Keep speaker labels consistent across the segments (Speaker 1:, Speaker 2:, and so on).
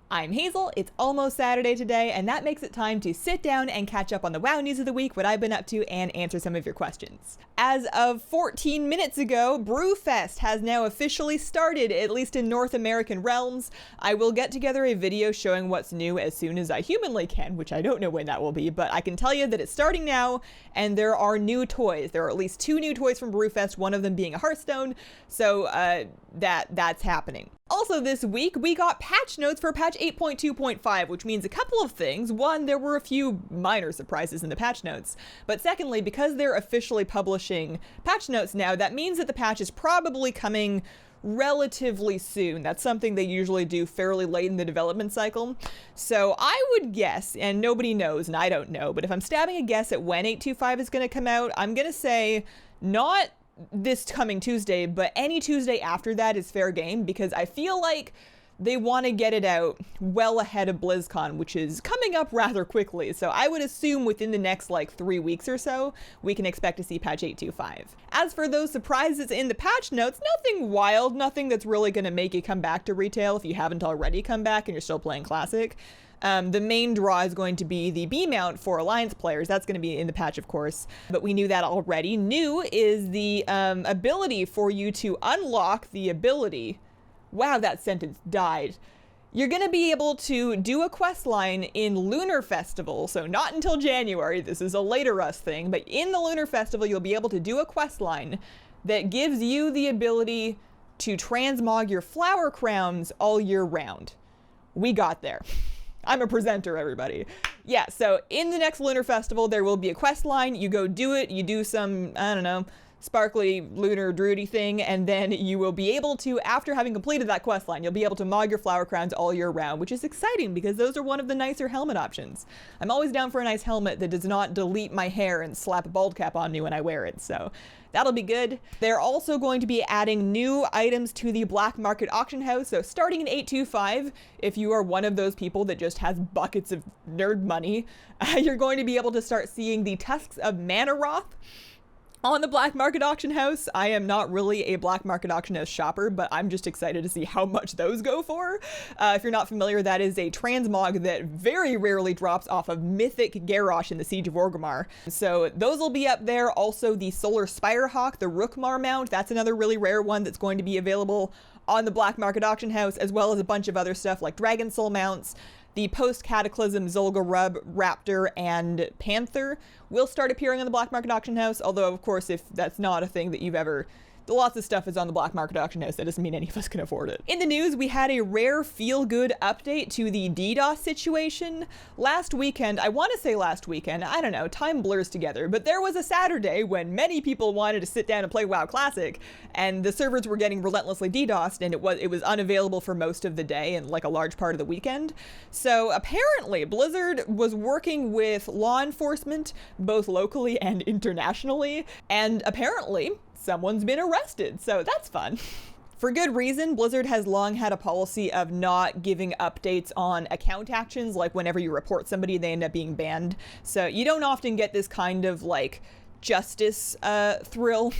Speaker 1: I'm Hazel, it's almost Saturday today, and that makes it time to sit down and catch up on the WoW news of the week, what I've been up to, and answer some of your questions. As of 14 minutes ago, Brewfest has now officially started, at least in North American realms. I will get together a video showing what's new as soon as I humanly can, which I don't know when that will be, but I can tell you that it's starting now, and there are new toys. There are at least 2 new toys from Brewfest, one of them being a Hearthstone, so that's happening. Also this week, we got patch notes for patch 8.2.5, which means a couple of things. One, there were a few minor surprises in the patch notes. But secondly, because they're officially publishing patch notes now, that means that the patch is probably coming relatively soon. That's something they usually do fairly late in the development cycle. So I would guess, and nobody knows, and I don't know, but if I'm stabbing a guess at when 8.2.5 is going to come out, I'm going to say not this coming Tuesday, but any Tuesday after that is fair game, because I feel like they want to get it out well ahead of BlizzCon, which is coming up rather quickly. So I would assume within the next 3 weeks or so, we can expect to see patch 8.2.5. As for those surprises in the patch notes, nothing wild, nothing that's really going to make you come back to retail if you haven't already come back and you're still playing Classic. The main draw is going to be the B mount for Alliance players. That's going to be in the patch, of course, but we knew that already. New is the ability for you to unlock the ability. Wow, that sentence died. You're going to be able to do a quest line in Lunar Festival, so not until January. This is a later us thing, but in the Lunar Festival, you'll be able to do a quest line that gives you the ability to transmog your flower crowns all year round. We got there. I'm a presenter, everybody. Yeah, so in the next Lunar Festival, there will be a quest line. You go do it, you do some, I don't know, sparkly lunar druidy thing, and then you will be able to, after having completed that quest line, you'll be able to mog your flower crowns all year round, which is exciting because those are one of the nicer helmet options. I'm always down for a nice helmet that does not delete my hair and slap a bald cap on me when I wear it, so that'll be good. They're also going to be adding new items to the black market auction house. So starting in 8.2.5, if you are one of those people that just has buckets of nerd money, you're going to be able to start seeing the tusks of Manaroth on the black market auction house. I am not really a black market auction house shopper, but I'm just excited to see how much those go for. If you're not familiar, that is a transmog that very rarely drops off of Mythic Garrosh in the Siege of Orgrimmar. So those will be up there. Also the Solar Spirehawk, the Rookmar mount, that's another really rare one that's going to be available on the black market auction house, as well as a bunch of other stuff like Dragon Soul mounts. The post-Cataclysm Zul'Gurub, Raptor, and Panther will start appearing on the black market auction house, although of course if that's not a thing that you've ever... Lots of stuff is on the black market auction house. That doesn't mean any of us can afford it. In the news, we had a rare feel-good update to the DDoS situation. Last weekend, I want to say last weekend, I don't know, time blurs together, but there was a Saturday when many people wanted to sit down and play WoW Classic, and the servers were getting relentlessly DDoSed, and it was unavailable for most of the day and a large part of the weekend. So apparently, Blizzard was working with law enforcement, both locally and internationally, and apparently, someone's been arrested, so that's fun. For good reason, Blizzard has long had a policy of not giving updates on account actions, like whenever you report somebody, they end up being banned. So you don't often get this kind of justice thrill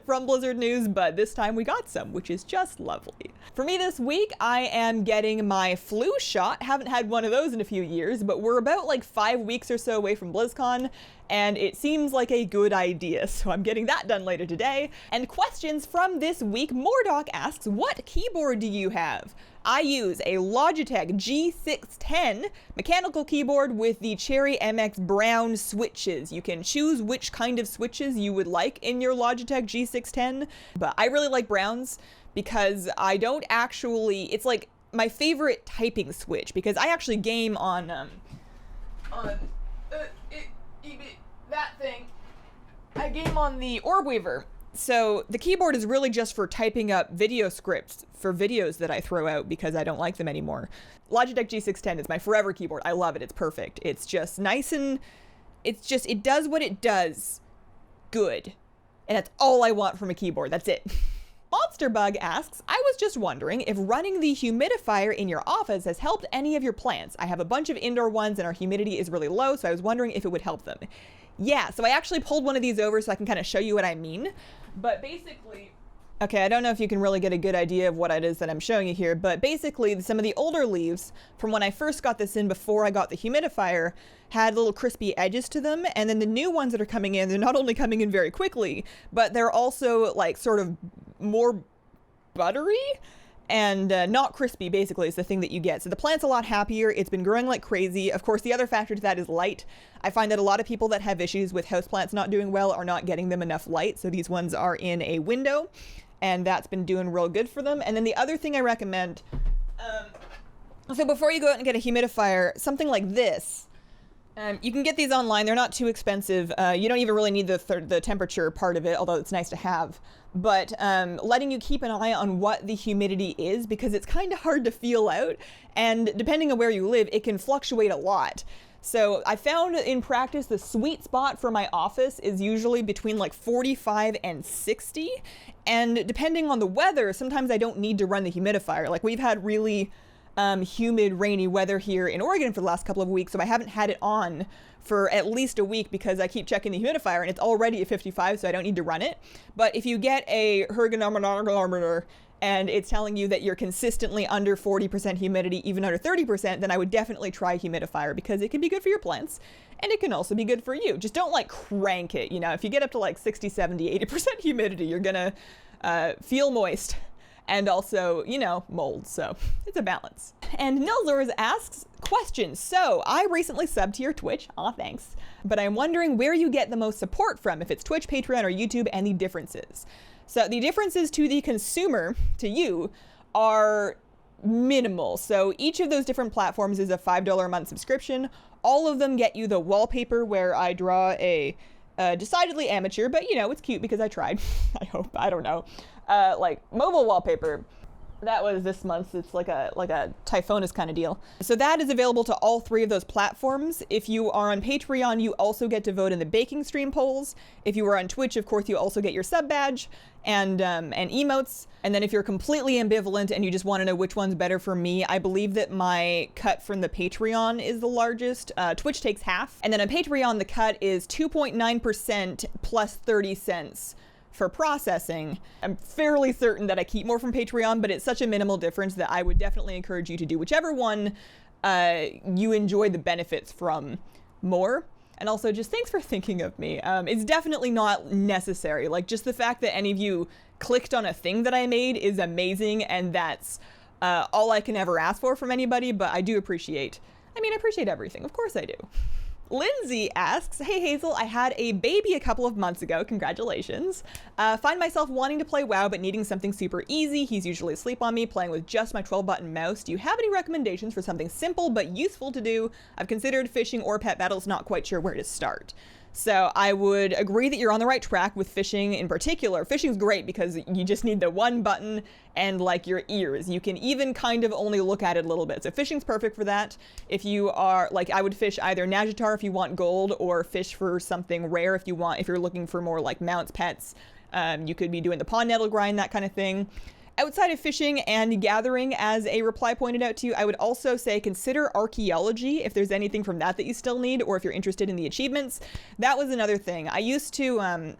Speaker 1: from Blizzard News, but this time we got some, which is just lovely. For me this week, I am getting my flu shot. Haven't had one of those in a few years, but we're about 5 weeks or so away from BlizzCon, and it seems like a good idea, so I'm getting that done later today. And questions from this week, Mordock asks, what keyboard do you have? I use a Logitech G610 mechanical keyboard with the Cherry MX brown switches. You can choose which kind of switches you would like in your Logitech G610, but I really like browns because I don't actually, it's my favorite typing switch because I actually game on that thing. I game on the Orbweaver. So the keyboard is really just for typing up video scripts for videos that I throw out because I don't like them anymore. Logitech G610 is my forever keyboard. I love it. It's perfect. It's just nice and it does what it does good. And that's all I want from a keyboard. That's it. Monsterbug asks, I was just wondering if running the humidifier in your office has helped any of your plants. I have a bunch of indoor ones and our humidity is really low, so I was wondering if it would help them. Yeah, so I actually pulled one of these over so I can kind of show you what I mean. But basically, Okay, I don't know if you can really get a good idea of what it is that I'm showing you here, but basically some of the older leaves from when I first got this in before I got the humidifier had little crispy edges to them, and then the new ones that are coming in, they're not only coming in very quickly, but they're also like sort of more buttery and not crispy, basically, is the thing that you get. So the plant's a lot happier. It's been growing like crazy. Of course, the other factor to that is light. I find that a lot of people that have issues with houseplants not doing well are not getting them enough light, so these ones are in a window, and that's been doing real good for them. And then the other thing I recommend, so before you go out and get a humidifier, something like this, you can get these online. They're not too expensive. You don't even really need the temperature part of it, although it's nice to have. But letting you keep an eye on what the humidity is, because it's kind of hard to feel out. And depending on where you live, it can fluctuate a lot. So I found in practice the sweet spot for my office is usually between like 45 and 60. And depending on the weather, sometimes I don't need to run the humidifier. Like we've had really humid, rainy weather here in Oregon for the last couple of weeks, so I haven't had it on for at least a week because I keep checking the humidifier and it's already at 55, so I don't need to run it. But if you get a ergonomic and it's telling you that you're consistently under 40% humidity, even under 30%, then I would definitely try a humidifier because it can be good for your plants and it can also be good for you. Just don't like crank it, you know. If you get up to like 60, 70, 80% humidity, you're gonna feel moist and also, you know, mold, so it's a balance. And Nilzors asks, question, so I recently subbed to your Twitch, aw thanks, but I'm wondering where you get the most support from, if it's Twitch, Patreon, or YouTube, and the differences. So the differences to the consumer, to you, are minimal. So each of those different platforms is a $5 a month subscription. All of them get you the wallpaper where I draw a decidedly amateur, but you know, it's cute because I tried, I hope, I don't know. Like mobile wallpaper. That was this month. It's like a Typhonus kind of deal. So that is available to all three of those platforms. If you are on Patreon, you also get to vote in the baking stream polls. If you are on Twitch, of course, you also get your sub badge and emotes. And then if you're completely ambivalent and you just want to know which one's better for me, I believe that my cut from the Patreon is the largest. Twitch takes half. And then on Patreon, the cut is 2.9% plus 30 cents. For processing. I'm fairly certain that I keep more from Patreon, but it's such a minimal difference that I would definitely encourage you to do whichever one you enjoy the benefits from more. And also just thanks for thinking of me. It's definitely not necessary. Like just the fact that any of you clicked on a thing that I made is amazing, and that's all I can ever ask for from anybody, but I do appreciate, I appreciate everything. Of course I do. Lindsay asks, hey Hazel, I had a baby a couple of months ago, congratulations. Find myself wanting to play WoW but needing something super easy. He's usually asleep on me, playing with just my 12-button mouse. Do you have any recommendations for something simple but useful to do? I've considered fishing or pet battles, not quite sure where to start. So I would agree that you're on the right track with fishing in particular. Fishing's great because you just need the one button and like your ears. You can even kind of only look at it a little bit. So fishing's perfect for that. If you are like, I would fish either Nagitar if you want gold, or fish for something rare if you're looking for more like mounts, pets. You could be doing the pond nettle grind, that kind of thing. Outside of fishing and gathering, as a reply pointed out to you, I would also say consider archaeology if there's anything from that you still need, or if you're interested in the achievements. That was another thing. I used to,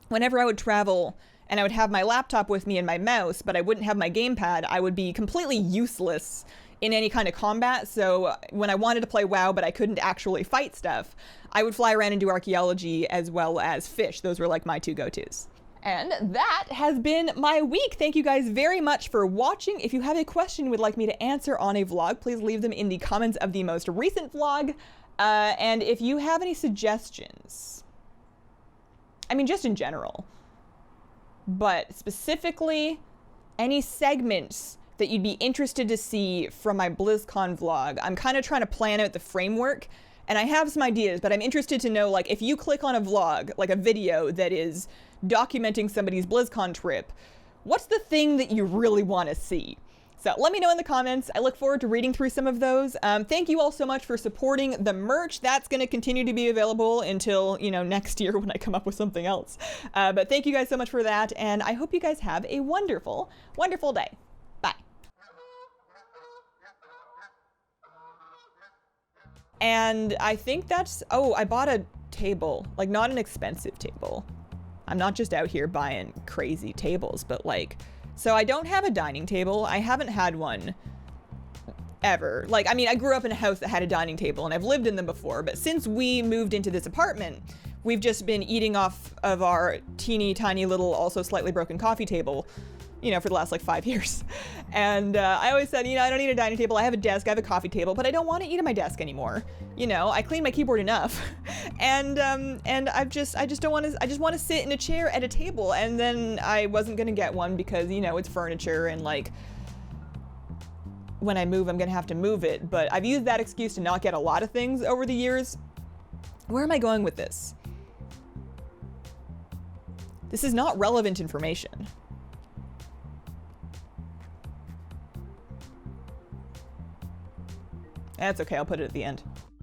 Speaker 1: whenever I would travel and I would have my laptop with me and my mouse, but I wouldn't have my gamepad, I would be completely useless in any kind of combat. So when I wanted to play WoW but I couldn't actually fight stuff, I would fly around and do archaeology as well as fish. Those were like my two go-tos. And that has been my week. Thank you guys very much for watching. If you have a question you would like me to answer on a vlog, please leave them in the comments of the most recent vlog. And if you have any suggestions, just in general, but specifically any segments that you'd be interested to see from my BlizzCon vlog, I'm kind of trying to plan out the framework. And I have some ideas, but I'm interested to know, like, if you click on a vlog, like a video that is documenting somebody's BlizzCon trip, what's the thing that you really want to see? So let me know in the comments. I look forward to reading through some of those. Thank you all so much for supporting the merch. That's going to continue to be available until, next year when I come up with something else. But thank you guys so much for that, and I hope you guys have a wonderful, wonderful day. Bye. And I think that's, oh, I bought a table, like not an expensive table. I'm not just out here buying crazy tables, but like, so I don't have a dining table. I haven't had one ever. Like, I mean, I grew up in a house that had a dining table and I've lived in them before, but since we moved into this apartment, we've just been eating off of our teeny tiny little, also slightly broken coffee table, you know, for the last like 5 years. And I always said, you know, I don't need a dining table. I have a desk, I have a coffee table, but I don't want to eat at my desk anymore. You know, I clean my keyboard enough. and I just don't want to, I just want to sit in a chair at a table. And then I wasn't going to get one because, you know, it's furniture and like, when I move, I'm going to have to move it. But I've used that excuse to not get a lot of things over the years. Where am I going with this? This is not relevant information. That's okay, I'll put it at the end.